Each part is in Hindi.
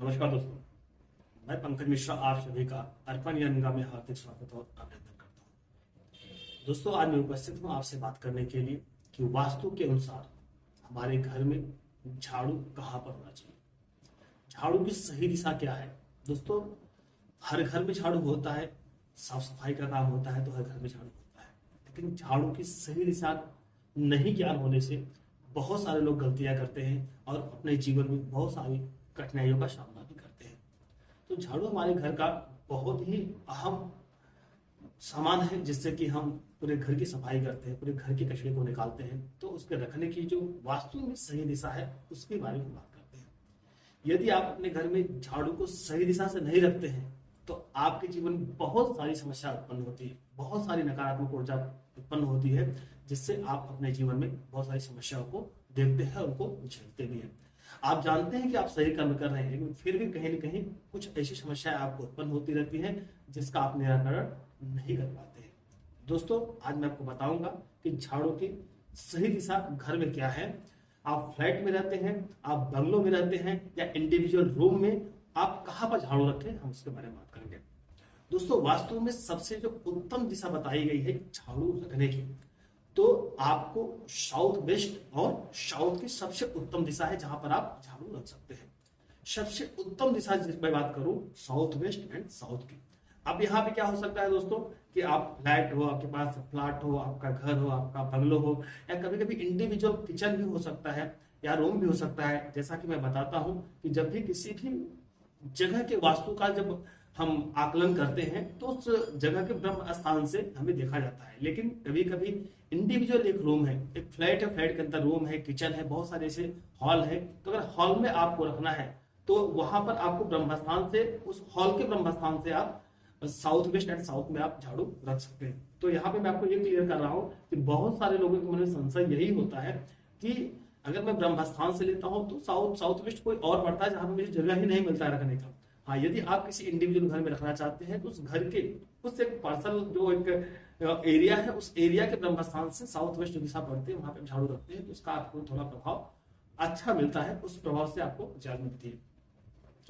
नमस्कार दोस्तों, मैं पंकज मिश्रा आप सभी का अर्पण यंगा में हार्दिक स्वागत और अभिनंदन करता हूँ। दोस्तों, आज मैं उपस्थित हूँ आपसे बात करने के लिए कि वास्तु के अनुसार हमारे घर में झाड़ू कहाँ पर होना चाहिए, झाड़ू की सही दिशा क्या है। दोस्तों, हर घर में झाड़ू होता है, साफ सफाई का काम होता है तो हर घर में झाड़ू होता है, लेकिन झाड़ू की सही दिशा नहीं ज्ञान होने से बहुत सारे लोग गलतियां करते हैं और अपने जीवन में बहुत सारी कठिनाइयों का सामना भी करते हैं। तो झाड़ू हमारे घर का बहुत ही अहम सामान है, जिससे कि हम पूरे घर की सफाई करते हैं, पूरे घर के कचरे को निकालते हैं। तो उसके रखने की जो वास्तु में सही दिशा है उसके बारे में बात करते हैं। यदि आप अपने घर में झाड़ू को सही दिशा से नहीं रखते हैं तो आपके जीवन में बहुत सारी समस्या उत्पन्न होती है, बहुत सारी नकारात्मक ऊर्जा उत्पन्न होती है, जिससे आप अपने जीवन में बहुत सारी समस्याओं को देखते हैं और उनको झेलते भी हैं। आप जानते हैं कि आप सही कर्म कर रहे हैं, लेकिन फिर भी कहीं ना कहीं कुछ ऐसी समस्याएं आपको उत्पन्न होती रहती हैं जिसका आप निराकरण नहीं कर पाते हैं। दोस्तों, आज मैं आपको बताऊंगा कि झाड़ू की सही दिशा घर में क्या है। आप फ्लैट में रहते हैं, आप बंगलों में रहते हैं या इंडिविजुअल रूम में, आप कहाँ पर झाड़ू रखें, हम उसके बारे में बात करेंगे। दोस्तों, वास्तु में सबसे जो उत्तम दिशा बताई गई है झाड़ू रखने की, तो आपको साउथ वेस्ट और साउथ की सबसे उत्तम दिशा है जहां पर आप झाड़ू रख सकते हैं। सबसे उत्तम दिशा जिस मैं बात करूं, साउथ वेस्ट एंड साउथ की। अब यहाँ पे क्या हो सकता है दोस्तों कि आप फ्लैट हो, आपके पास फ्लैट हो, आपका घर हो, आपका बंगलो हो, या कभी कभी इंडिविजुअल किचन भी हो सकता है या रूम भी हो सकता है। जैसा कि मैं बताता हूं कि जब भी किसी भी जगह के वास्तु का जब हम आकलन करते हैं तो उस जगह के ब्रह्म स्थान से हमें देखा जाता है। लेकिन कभी कभी इंडिविजुअल एक रूम है, एक फ्लैट है, फ्लैट के अंदर रूम है, किचन है, बहुत सारे ऐसे हॉल है, तो अगर हॉल में आपको रखना है तो वहां पर आपको ब्रह्म स्थान से, उस हॉल के ब्रह्म स्थान से आप साउथ वेस्ट एंड साउथ में आप झाड़ू रख सकते हैं। तो यहाँ पे मैं आपको ये क्लियर कर रहा हूँ कि बहुत सारे लोगों के मन में संशय यही होता है कि अगर मैं ब्रह्म स्थान से लेता हूँ तो साउथ वेस्ट कोई और पड़ता है जहां पर मुझे जगह ही नहीं मिलता है रखने का। हाँ, यदि आप किसी इंडिविजुअल घर में रखना चाहते हैं तो उस घर के उस एक पार्सल जो एक एरिया है, उस एरिया के ब्रह्म स्थान से साउथ वेस्ट जो दिशा पड़ती है वहां पे झाड़ू रखते हैं तो उसका आपको थोड़ा प्रभाव अच्छा मिलता है, उस प्रभाव से आपको ज्यादा मिलती है।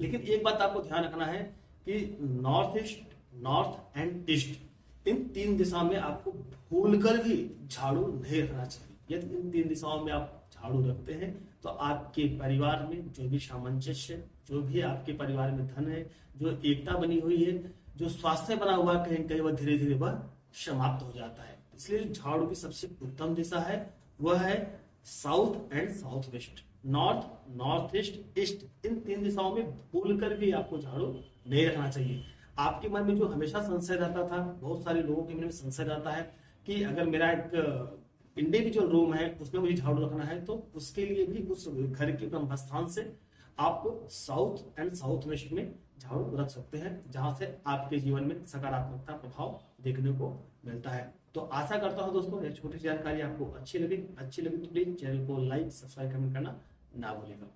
लेकिन एक बात आपको ध्यान रखना है कि north east, north and east, इन तीन दिशा में आपको भूलकर भी झाड़ू नहीं रखना चाहिए। यदि इन तीन दिशाओं में आप झाड़ू रखते हैं तो आपके परिवार में जो भी सामंजस्य, जो भी आपके परिवार में धन है, जो एकता बनी हुई है, जो स्वास्थ्य बना हुआ है, कहीं कहीं वह धीरे धीरे वह समाप्त हो जाता है। इसलिए झाड़ू की सबसे उत्तम दिशा है वह है south and south west, north, north east, east. इन तीन दिशाओं में भूल कर भी आपको झाड़ू नहीं रखना चाहिए। आपके मन में जो हमेशा संशय रहता था, बहुत सारे लोगों के मन में संशय रहता है कि अगर मेरा एक इंडिविजुअल रूम है उसमें मुझे झाड़ू रखना है तो उसके लिए भी उस घर के ब्रह्म स्थान से आप साउथ एंड साउथ वेस्ट में झाड़ू रख सकते हैं, जहां से आपके जीवन में सकारात्मकता प्रभाव देखने को मिलता है। तो आशा करता हूं दोस्तों ये छोटी सी जानकारी आपको अच्छी लगी तो प्लीज चैनल को लाइक, सब्सक्राइब, कमेंट करना ना भूलिएगा।